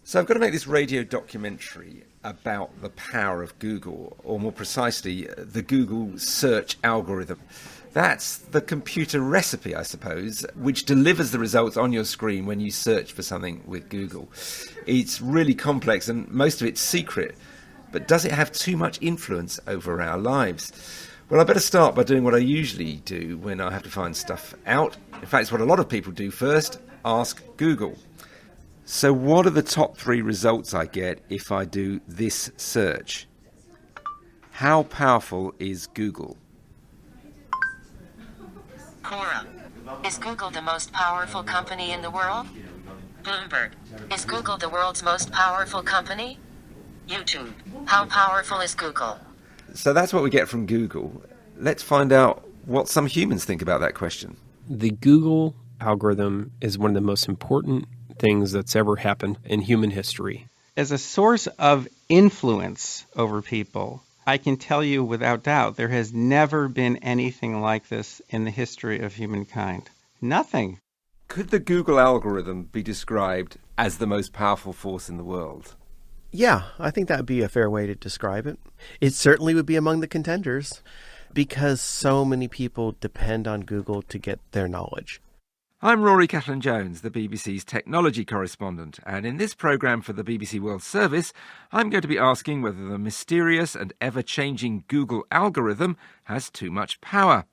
So I've got to make this radio documentary about the power of Google, or more precisely, the Google search algorithm. That's the computer recipe, I suppose, which delivers the results on your screen when you search for something with Google. It's really complex and most of it's secret, but does it have too much influence over our lives? Well, I better start by doing what I usually do when I have to find stuff out. In fact, it's what a lot of people do first: ask Google. So what are the top 3 results I get if I do this search? How powerful is Google? Quora. Is Google the most powerful company in the world? Bloomberg. Is Google the world's most powerful company? YouTube. How powerful is Google? So that's what we get from Google. Let's find out what some humans think about that question. The Google algorithm is one of the most important things that's ever happened in human history. As a source of influence over people, I can tell you without doubt there has never been anything like this in the history of humankind. Nothing. Could the Google algorithm be described as the most powerful force in the world? Yeah, I think that would be a fair way to describe it. It certainly would be among the contenders because so many people depend on Google to get their knowledge. I'm Rory Cellan-Jones, the BBC's technology correspondent, and in this programme for the BBC World Service, I'm going to be asking whether the mysterious and ever-changing Google algorithm has too much power.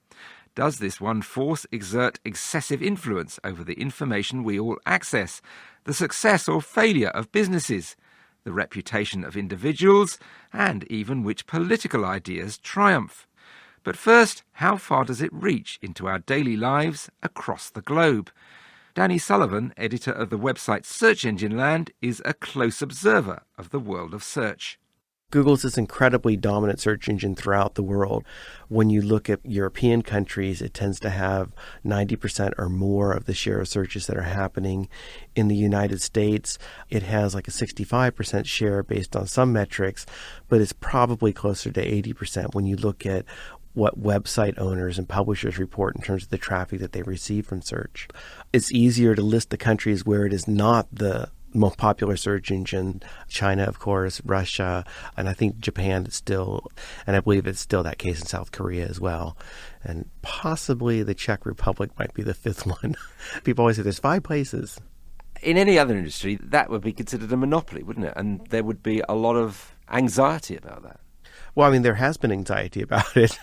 Does this one force exert excessive influence over the information we all access, the success or failure of businesses, the reputation of individuals, and even which political ideas triumph? But first, how far does it reach into our daily lives across the globe? Danny Sullivan, editor of the website Search Engine Land, is a close observer of the world of search. Google's this incredibly dominant search engine throughout the world. When you look at European countries, it tends to have 90% or more of the share of searches that are happening. In the United States, it has like a 65% share based on some metrics, but it's probably closer to 80% when you look at what website owners and publishers report in terms of the traffic that they receive from search. It's easier to list the countries where it is not the most popular search engine. China, of course, Russia, and I think Japan is still, and I believe it's still that case in South Korea as well. And possibly the Czech Republic might be the 5th one. People always say there's 5 places. In any other industry, that would be considered a monopoly, wouldn't it? And there would be a lot of anxiety about that. Well, I mean, there has been anxiety about it,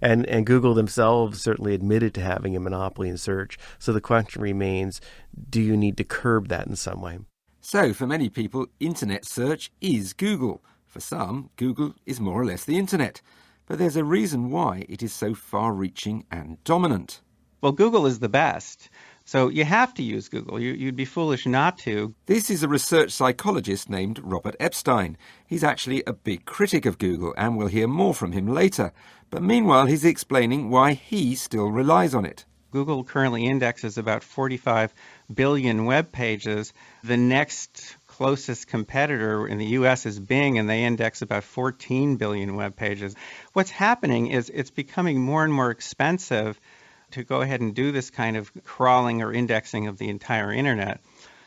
and Google themselves certainly admitted to having a monopoly in search. So the question remains, do you need to curb that in some way? So for many people, internet search is Google. For some, Google is more or less the internet. But there's a reason why it is so far-reaching and dominant. Well, Google is the best. So you have to use Google. You'd be foolish not to. This is a research psychologist named Robert Epstein. He's actually a big critic of Google, and we'll hear more from him later. But meanwhile, he's explaining why he still relies on it. Google currently indexes about 45 billion web pages. The next closest competitor in the U.S. is Bing, and they index about 14 billion web pages. What's happening is it's becoming more and more expensive to go ahead and do this kind of crawling or indexing of the entire internet.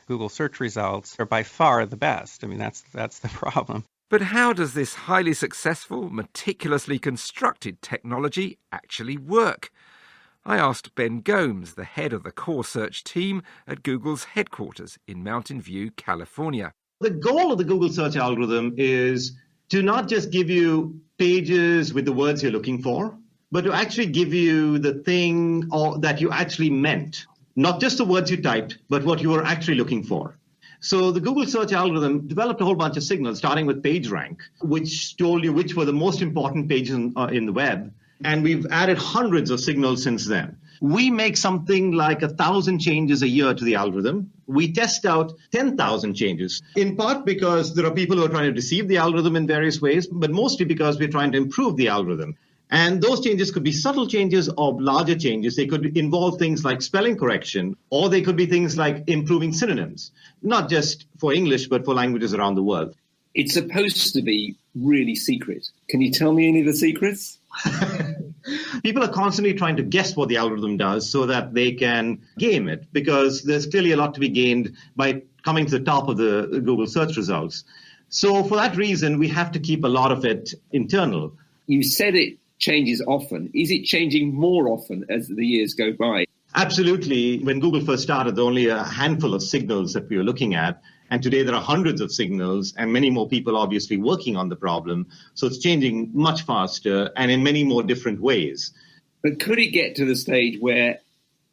Google search results are by far the best. I mean, that's the problem. But how does this highly successful, meticulously constructed technology actually work? I asked Ben Gomes, the head of the core search team at Google's headquarters in Mountain View, California. The goal of the Google search algorithm is to not just give you pages with the words you're looking for, but to actually give you the thing that you actually meant. Not just the words you typed, but what you were actually looking for. So the Google search algorithm developed a whole bunch of signals, starting with PageRank, which told you which were the most important pages in the web. And we've added hundreds of signals since then. We make something like 1,000 changes a year to the algorithm. We test out 10,000 changes, in part because there are people who are trying to deceive the algorithm in various ways, but mostly because we're trying to improve the algorithm. And those changes could be subtle changes or larger changes. They could involve things like spelling correction, or they could be things like improving synonyms, not just for English, but for languages around the world. It's supposed to be really secret. Can you tell me any of the secrets? People are constantly trying to guess what the algorithm does so that they can game it, because there's clearly a lot to be gained by coming to the top of the Google search results. So for that reason, we have to keep a lot of it internal. You said it changes often. Is it changing more often as the years go by? Absolutely. When Google first started, there were only a handful of signals that we were looking at. And today there are hundreds of signals and many more people obviously working on the problem. So it's changing much faster and in many more different ways. But could it get to the stage where,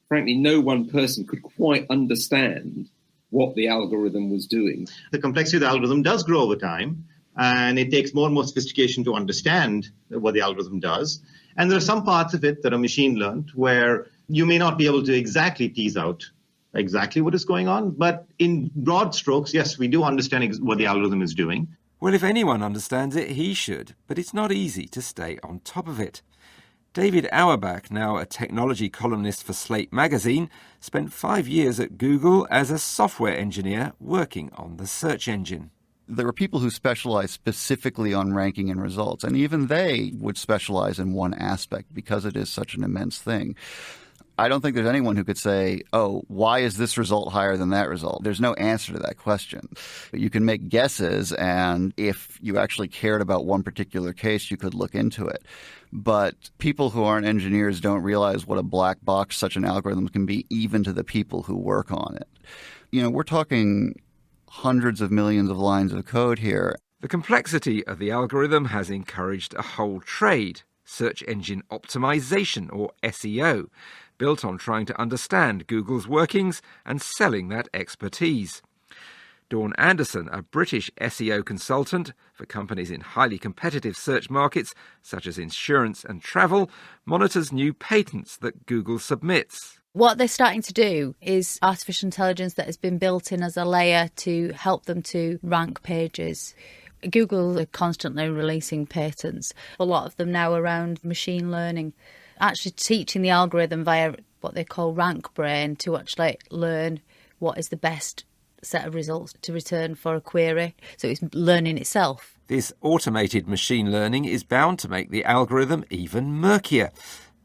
frankly, no one person could quite understand what the algorithm was doing? The complexity of the algorithm does grow over time, and it takes more and more sophistication to understand what the algorithm does. And there are some parts of it that are machine learned where you may not be able to exactly tease out exactly what is going on. But in broad strokes, yes, we do understand what the algorithm is doing. Well, if anyone understands it, he should, but it's not easy to stay on top of it. David Auerbach, now a technology columnist for Slate magazine, spent 5 years at Google as a software engineer working on the search engine. There were people who specialized specifically on ranking and results, and even they would specialize in one aspect because it is such an immense thing. I don't think there's anyone who could say, oh, why is this result higher than that result? There's no answer to that question. You can make guesses, and if you actually cared about one particular case, you could look into it. But people who aren't engineers don't realize what a black box such an algorithm can be, even to the people who work on it. You know, we're talking hundreds of millions of lines of code here. The complexity of the algorithm has encouraged a whole trade, search engine optimization, or SEO, built on trying to understand Google's workings and selling that expertise. Dawn Anderson, a British SEO consultant for companies in highly competitive search markets such as insurance and travel, monitors new patents that Google submits. What they're starting to do is artificial intelligence that has been built in as a layer to help them to rank pages. Google are constantly releasing patents, a lot of them now around machine learning, actually teaching the algorithm via what they call rank brain to actually learn what is the best set of results to return for a query. So it's learning itself. This automated machine learning is bound to make the algorithm even murkier.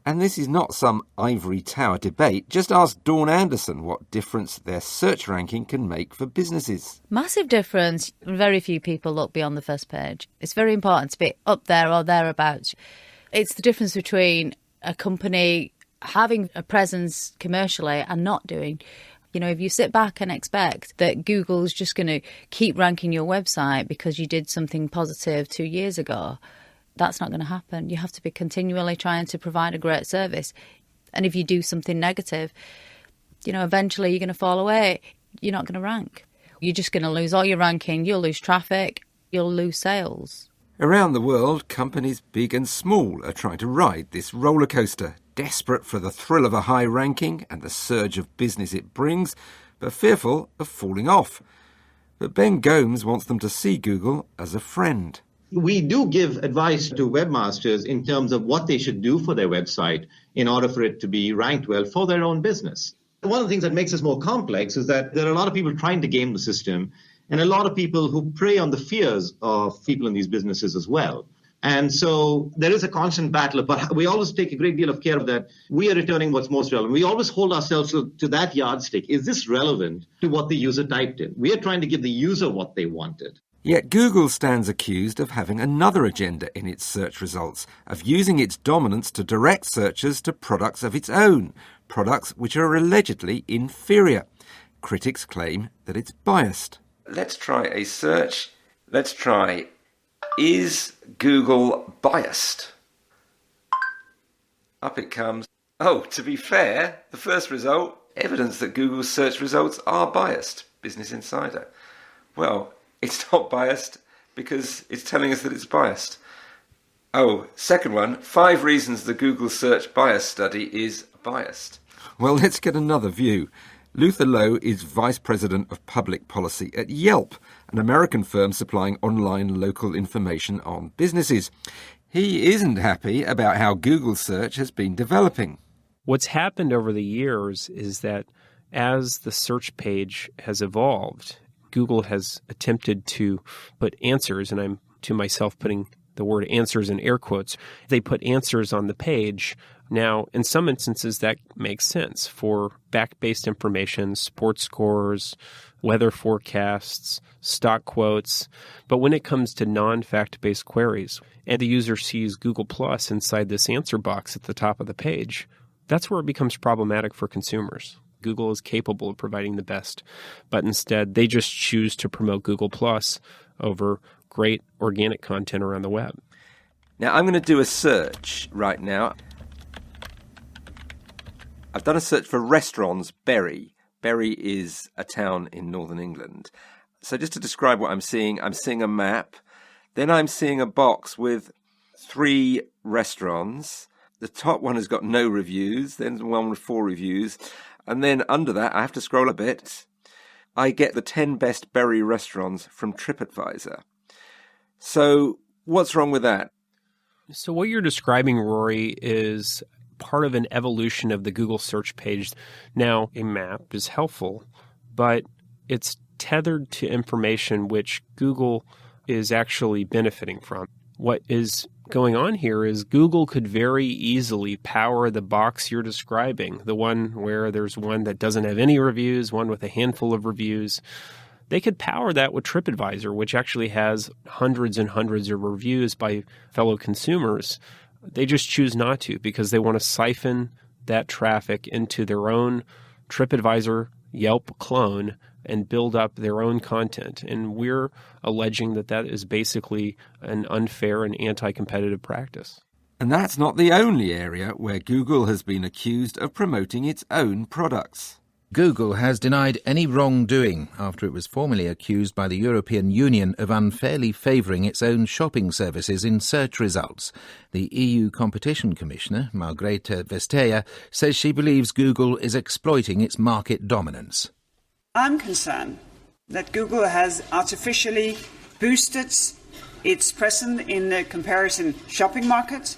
And this is not some ivory tower debate. Just ask Dawn Anderson what difference their search ranking can make for businesses. Massive difference. Very few people look beyond the first page. It's very important to be up there or thereabouts. It's the difference between a company having a presence commercially and not doing. You know, if you sit back and expect that Google's just going to keep ranking your website because you did something positive 2 years ago, that's not going to happen. You have to be continually trying to provide a great service. And if you do something negative, you know, eventually you're going to fall away. You're not going to rank. You're just going to lose all your ranking. You'll lose traffic. You'll lose sales. Around the world, companies big and small are trying to ride this roller coaster, desperate for the thrill of a high ranking and the surge of business it brings, but fearful of falling off. But Ben Gomes wants them to see Google as a friend. We do give advice to webmasters in terms of what they should do for their website in order for it to be ranked well for their own business. One of the things that makes this more complex is that there are a lot of people trying to game the system and a lot of people who prey on the fears of people in these businesses as well. And so there is a constant battle, but we always take a great deal of care of that. We are returning what's most relevant. We always hold ourselves to that yardstick. Is this relevant to what the user typed in? We are trying to give the user what they wanted. Yet Google stands accused of having another agenda in its search results, of using its dominance to direct searchers to products of its own, products which are allegedly inferior. Critics claim that it's biased. Let's try a search. Let's try, is Google biased? Up it comes. Oh, to be fair, the first result, evidence that Google's search results are biased. Business Insider. Well, it's not biased because it's telling us that it's biased. Oh, second one, 5 reasons the Google search bias study is biased. Well, let's get another view. Luther Lowe is Vice President of Public Policy at Yelp, an American firm supplying online local information on businesses. He isn't happy about how Google search has been developing. What's happened over the years is that as the search page has evolved, Google has attempted to put answers, and I'm to myself putting the word answers in air quotes. They put answers on the page Now, in some instances, that makes sense for fact-based information, sports scores, weather forecasts, stock quotes. But when it comes to non-fact-based queries, and the user sees Google Plus inside this answer box at the top of the page, that's where it becomes problematic for consumers. Google is capable of providing the best, but instead they just choose to promote Google Plus over great organic content around the web. Now, I'm going to do a search right now. I've done a search for restaurants, Bury. Bury is a town in northern England. So just to describe what I'm seeing a map. Then I'm seeing a box with 3 restaurants. The top one has got no reviews, then one with 4 reviews. And then under that, I have to scroll a bit. I get the 10 best Bury restaurants from TripAdvisor. So what's wrong with that? So what you're describing, Rory, is part of an evolution of the Google search page. Now, a map is helpful, but it's tethered to information which Google is actually benefiting from. What is going on here is Google could very easily power the box you're describing, the one where there's one that doesn't have any reviews, one with a handful of reviews. They could power that with TripAdvisor, which actually has hundreds and hundreds of reviews by fellow consumers. They just choose not to because they want to siphon that traffic into their own TripAdvisor Yelp clone and build up their own content. And we're alleging that that is basically an unfair and anti-competitive practice. And that's not the only area where Google has been accused of promoting its own products. Google has denied any wrongdoing after it was formally accused by the European Union of unfairly favouring its own shopping services in search results. The EU Competition Commissioner, Margrethe Vestager, says she believes Google is exploiting its market dominance. I'm concerned that Google has artificially boosted its presence in the comparison shopping market,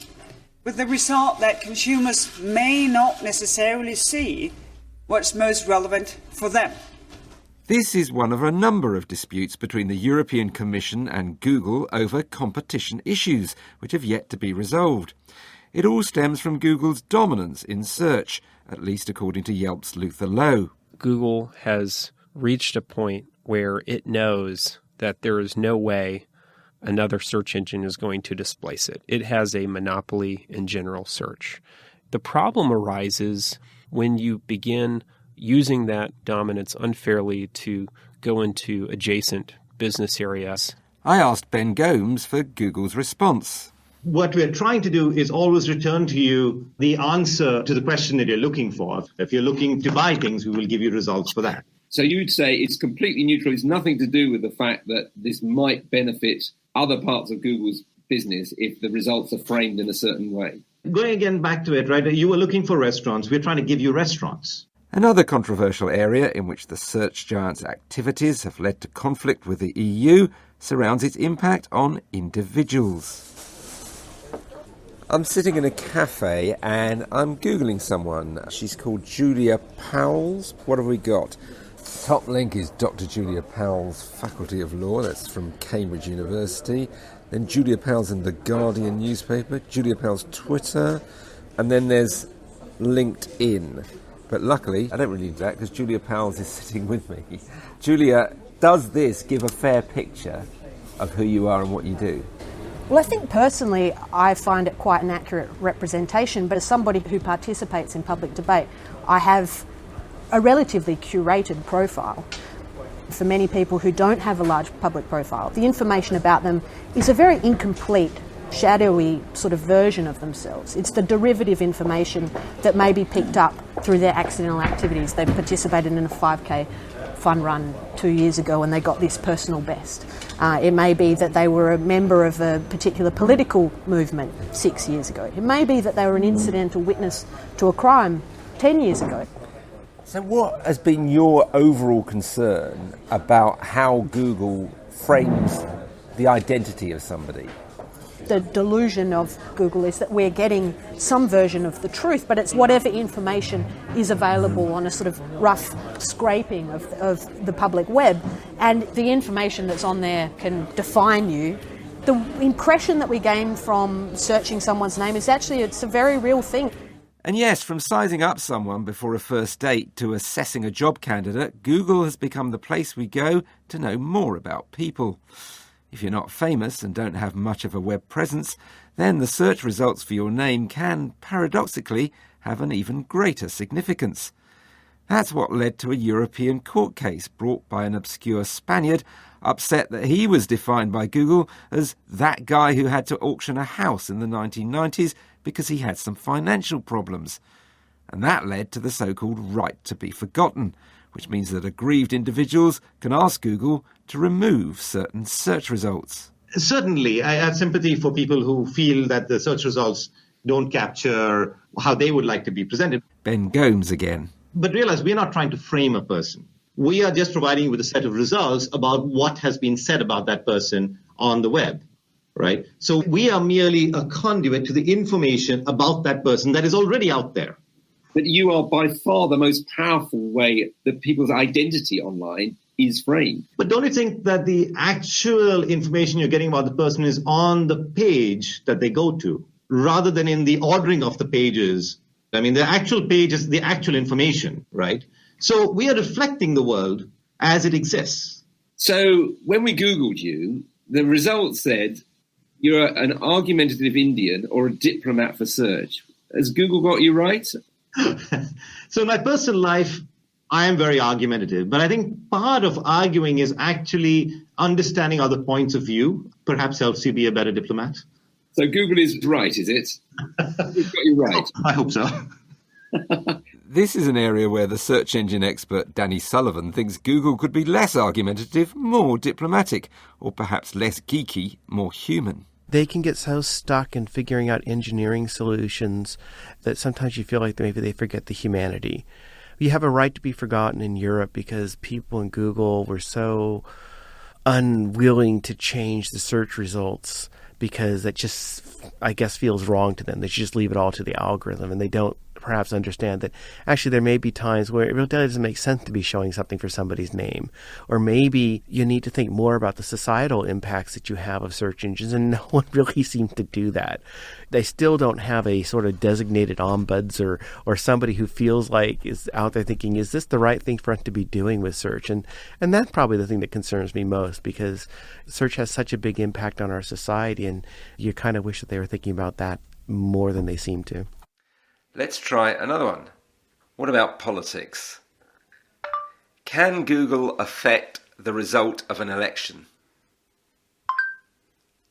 with the result that consumers may not necessarily see what's most relevant for them. This is one of a number of disputes between the European Commission and Google over competition issues, which have yet to be resolved. It all stems from Google's dominance in search, at least according to Yelp's Luther Lowe. Google has reached a point where it knows that there is no way another search engine is going to displace it. It has a monopoly in general search. The problem arises when you begin using that dominance unfairly to go into adjacent business areas. I asked Ben Gomes for Google's response. What we're trying to do is always return to you the answer to the question that you're looking for. If you're looking to buy things, we will give you results for that. So you'd say it's completely neutral. It's nothing to do with the fact that this might benefit other parts of Google's business if the results are framed in a certain way. Going again back to it, right? You were looking for restaurants. We're trying to give you restaurants. Another controversial area in which the search giant's activities have led to conflict with the EU surrounds its impact on individuals. I'm sitting in a cafe and I'm Googling someone. She's called Julia Powles. What have we got? Top link is Dr. Julia Powles, Faculty of Law. That's from Cambridge University. Then Julia Powles in The Guardian newspaper. Julia Powles Twitter. And then there's LinkedIn. But luckily, I don't really need that because Julia Powles is sitting with me. Julia, does this give a fair picture of who you are and what you do? Well, I think personally I find it quite an accurate representation, but as somebody who participates in public debate, I have a relatively curated profile. For many people who don't have a large public profile, the information about them is a very incomplete, shadowy sort of version of themselves. It's the derivative information that may be picked up through their accidental activities. They participated in a 5K fun run 2 years ago and they got this personal best. It may be that they were a member of a particular political movement 6 years ago. It may be that they were an incidental witness to a crime 10 years ago. So what has been your overall concern about how Google frames the identity of somebody? The delusion of Google is that we're getting some version of the truth, but it's whatever information is available on a sort of rough scraping of the public web, and the information that's on there can define you. The impression that we gain from searching someone's name is actually, it's a very real thing. And yes, from sizing up someone before a first date to assessing a job candidate, Google has become the place we go to know more about people. If you're not famous and don't have much of a web presence, then the search results for your name can, paradoxically, have an even greater significance. That's what led to a European court case brought by an obscure Spaniard, upset that he was defined by Google as that guy who had to auction a house in the 1990s because he had some financial problems. And that led to the so-called right to be forgotten, which means that aggrieved individuals can ask Google to remove certain search results. Certainly, I have sympathy for people who feel that the search results don't capture how they would like to be presented. Ben Gomes again. But realize we're not trying to frame a person. We are just providing you with a set of results about what has been said about that person on the web, right? So we are merely a conduit to the information about that person that is already out there. But you are by far the most powerful way that people's identity online is framed. But don't you think that the actual information you're getting about the person is on the page that they go to, rather than in the ordering of the pages? I mean, the actual page is the actual information, right? So we are reflecting the world as it exists. So when we Googled you, the results said you're an argumentative Indian or a diplomat for search. Has Google got you right? So in my personal life, I am very argumentative, but I think part of arguing is actually understanding other points of view, perhaps helps you be a better diplomat. So Google is right, is it? We've got you right. I hope so. This is an area where the search engine expert Danny Sullivan thinks Google could be less argumentative, more diplomatic, or perhaps less geeky, more human. They can get so stuck in figuring out engineering solutions that sometimes you feel like maybe they forget the humanity. You have a right to be forgotten in Europe because people in Google were so unwilling to change the search results because it just, I guess, feels wrong to them. They should just leave it all to the algorithm, and they don't perhaps understand that actually there may be times where it really doesn't make sense to be showing something for somebody's name. Or maybe you need to think more about the societal impacts that you have of search engines, and no one really seems to do that. They still don't have a sort of designated ombuds or somebody who feels like is out there thinking, is this the right thing for us to be doing with search? And that's probably the thing that concerns me most, because search has such a big impact on our society, and you kind of wish that they were thinking about that more than they seem to. Let's try another one. What about politics? Can Google affect the result of an election?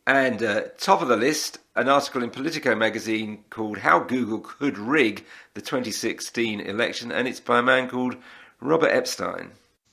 And top of the list, an article in Politico magazine called How Google Could Rig the 2016 Election, and it's by a man called Robert Epstein.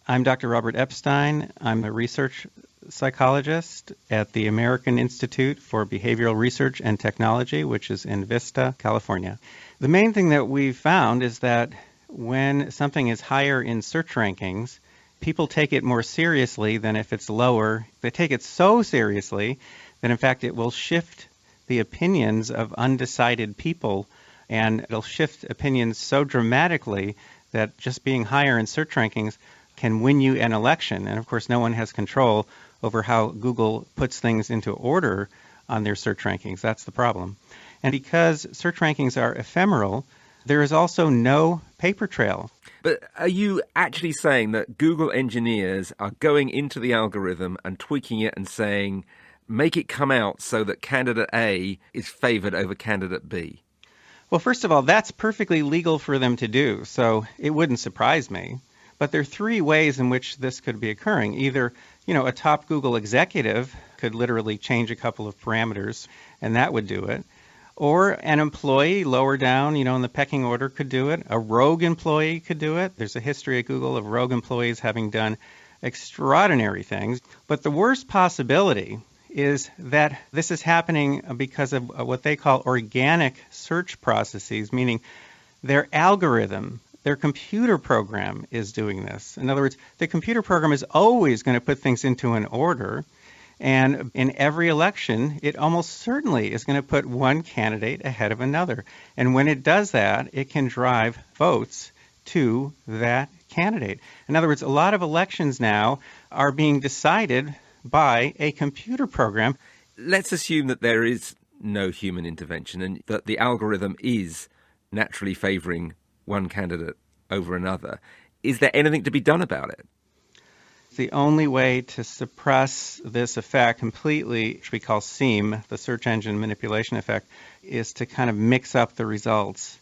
I'm Dr. Robert Epstein. I'm a research psychologist at the American Institute for Behavioral Research and Technology, which is in Vista, California. The main thing that we've found is that when something is higher in search rankings, people take it more seriously than if it's lower. They take it so seriously that, in fact, it will shift the opinions of undecided people, and it'll shift opinions so dramatically that just being higher in search rankings can win you an election. And, of course, no one has control over how Google puts things into order on their search rankings. That's the problem. And because search rankings are ephemeral, there is also no paper trail. But are you actually saying that Google engineers are going into the algorithm and tweaking it and saying, make it come out so that candidate A is favoured over candidate B? Well, first of all, that's perfectly legal for them to do, so it wouldn't surprise me. But there are three ways in which this could be occurring. Either, a top Google executive could literally change a couple of parameters, and that would do it. Or an employee lower down, in the pecking order could do it. A rogue employee could do it. There's a history at Google of rogue employees having done extraordinary things. But the worst possibility is that this is happening because of what they call organic search processes, meaning their algorithm, their computer program is doing this. In other words, the computer program is always going to put things into an order. And in every election, it almost certainly is going to put one candidate ahead of another. And when it does that, it can drive votes to that candidate. In other words, a lot of elections now are being decided by a computer program. Let's assume that there is no human intervention and that the algorithm is naturally favouring one candidate over another. Is there anything to be done about it? The only way to suppress this effect completely, which we call SEAM, the search engine manipulation effect, is to kind of mix up the results.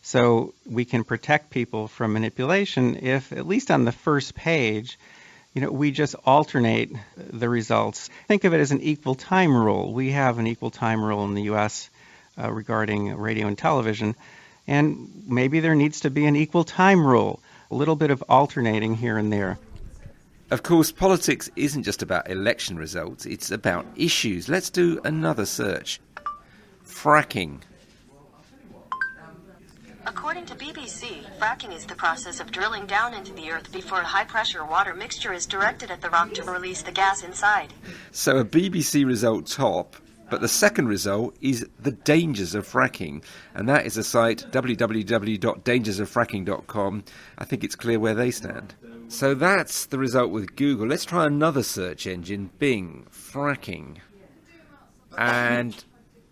So we can protect people from manipulation if, at least on the first page, we just alternate the results. Think of it as an equal time rule. We have an equal time rule in the U.S. Regarding radio and television, and maybe there needs to be an equal time rule, a little bit of alternating here and there. Of course, politics isn't just about election results, it's about issues. Let's do another search. Fracking. According to BBC, fracking is the process of drilling down into the earth before a high-pressure water mixture is directed at the rock to release the gas inside. So a BBC result top, but the second result is the dangers of fracking, and that is a site, www.dangersoffracking.com. I think it's clear where they stand. So that's the result with Google. Let's try another search engine, Bing, fracking. And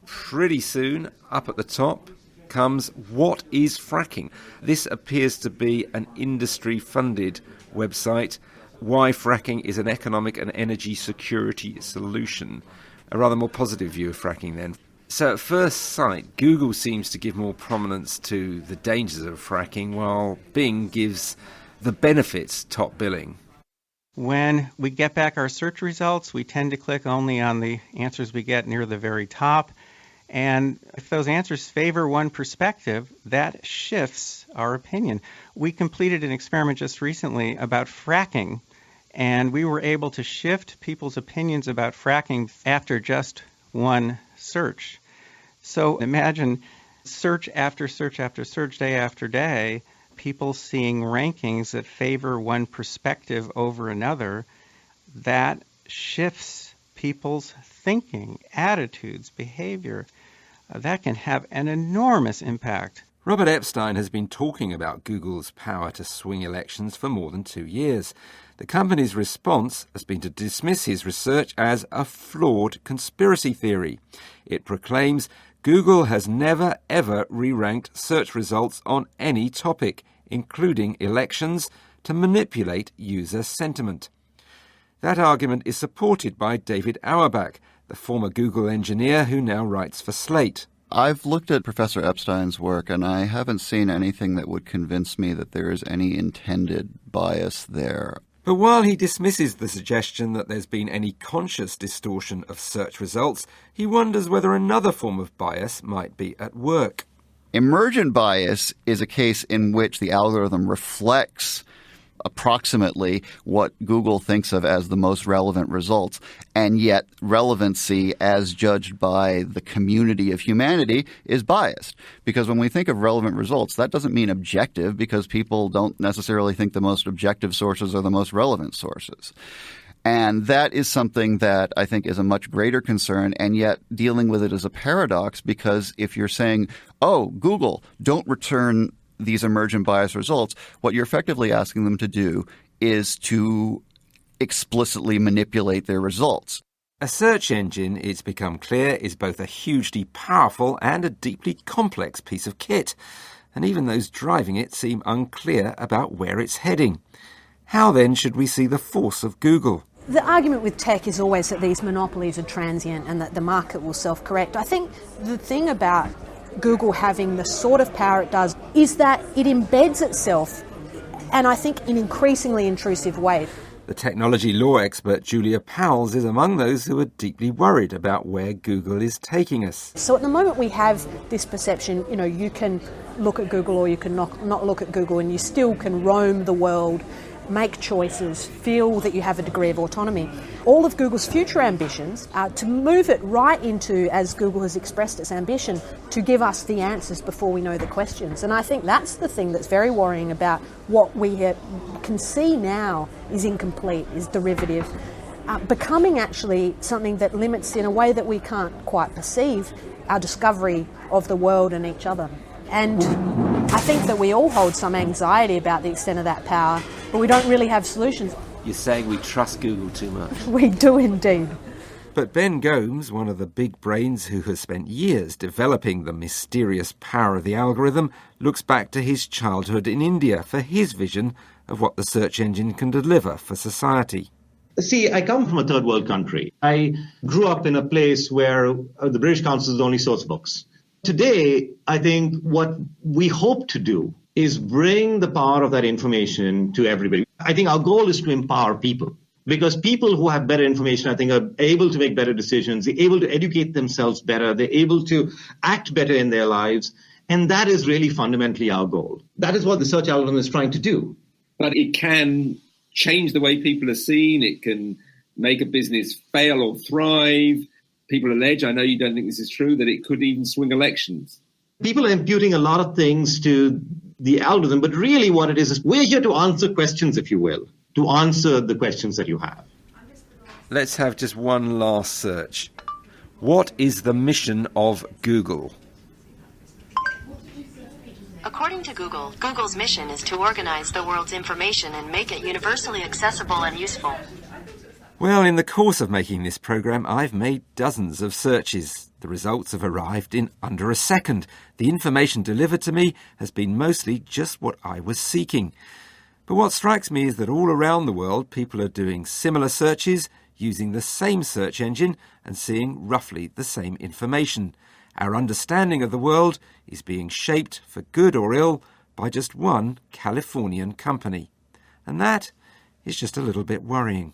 pretty soon, up at the top, comes what is fracking. This appears to be an industry-funded website. Why fracking is an economic and energy security solution. A rather more positive view of fracking then. So at first sight, Google seems to give more prominence to the dangers of fracking, while Bing gives the benefits top billing. When we get back our search results, we tend to click only on the answers we get near the very top. And if those answers favor one perspective, that shifts our opinion. We completed an experiment just recently about fracking, and we were able to shift people's opinions about fracking after just one search. So imagine search after search after search, day after day, people seeing rankings that favor one perspective over another. That shifts people's thinking, attitudes, behavior. That can have an enormous impact. Robert Epstein has been talking about Google's power to swing elections for more than 2 years. The company's response has been to dismiss his research as a flawed conspiracy theory. It proclaims Google has never ever re-ranked search results on any topic, including elections, to manipulate user sentiment. That argument is supported by David Auerbach, the former Google engineer who now writes for Slate. I've looked at Professor Epstein's work, and I haven't seen anything that would convince me that there is any intended bias there. But while he dismisses the suggestion that there's been any conscious distortion of search results, he wonders whether another form of bias might be at work. Emergent bias is a case in which the algorithm reflects approximately what Google thinks of as the most relevant results, and yet relevancy as judged by the community of humanity is biased. Because when we think of relevant results, that doesn't mean objective, because people don't necessarily think the most objective sources are the most relevant sources. And that is something that I think is a much greater concern, and yet dealing with it is a paradox, because if you're saying, oh, Google, don't return these emergent bias results, what you're effectively asking them to do is to explicitly manipulate their results. A search engine, it's become clear, is both a hugely powerful and a deeply complex piece of kit. And even those driving it seem unclear about where it's heading. How then should we see the force of Google? The argument with tech is always that these monopolies are transient and that the market will self-correct. I think the thing about Google having the sort of power it does is that it embeds itself, and I think in increasingly intrusive ways. The technology law expert Julia Powles is among those who are deeply worried about where Google is taking us. So at the moment we have this perception, you can look at Google or you can not look at Google, and you still can roam the world, make choices, feel that you have a degree of autonomy. All of Google's future ambitions are to move it right into, as Google has expressed its ambition, to give us the answers before we know the questions. And I think that's the thing that's very worrying about what we can see now is incomplete, is derivative, becoming actually something that limits in a way that we can't quite perceive our discovery of the world and each other. And I think that we all hold some anxiety about the extent of that power, but we don't really have solutions. You're saying we trust Google too much? We do indeed. But Ben Gomes, one of the big brains who has spent years developing the mysterious power of the algorithm, looks back to his childhood in India for his vision of what the search engine can deliver for society. See, I come from a third world country. I grew up in a place where the British Council is the only source books. Today, I think what we hope to do is bring the power of that information to everybody. I think our goal is to empower people, because people who have better information, I think, are able to make better decisions. They're able to educate themselves better. They're able to act better in their lives. And that is really fundamentally our goal. That is what the search algorithm is trying to do. But it can change the way people are seen. It can make a business fail or thrive. People allege, I know you don't think this is true, that it could even swing elections. People are imputing a lot of things to the algorithm, but really what it is we're here to answer questions, if you will, to answer the questions that you have. Let's have just one last search. What is the mission of Google? According to Google, Google's mission is to organize the world's information and make it universally accessible and useful. Well, in the course of making this programme, I've made dozens of searches. The results have arrived in under a second. The information delivered to me has been mostly just what I was seeking. But what strikes me is that all around the world, people are doing similar searches, using the same search engine and seeing roughly the same information. Our understanding of the world is being shaped, for good or ill, by just one Californian company. And that is just a little bit worrying.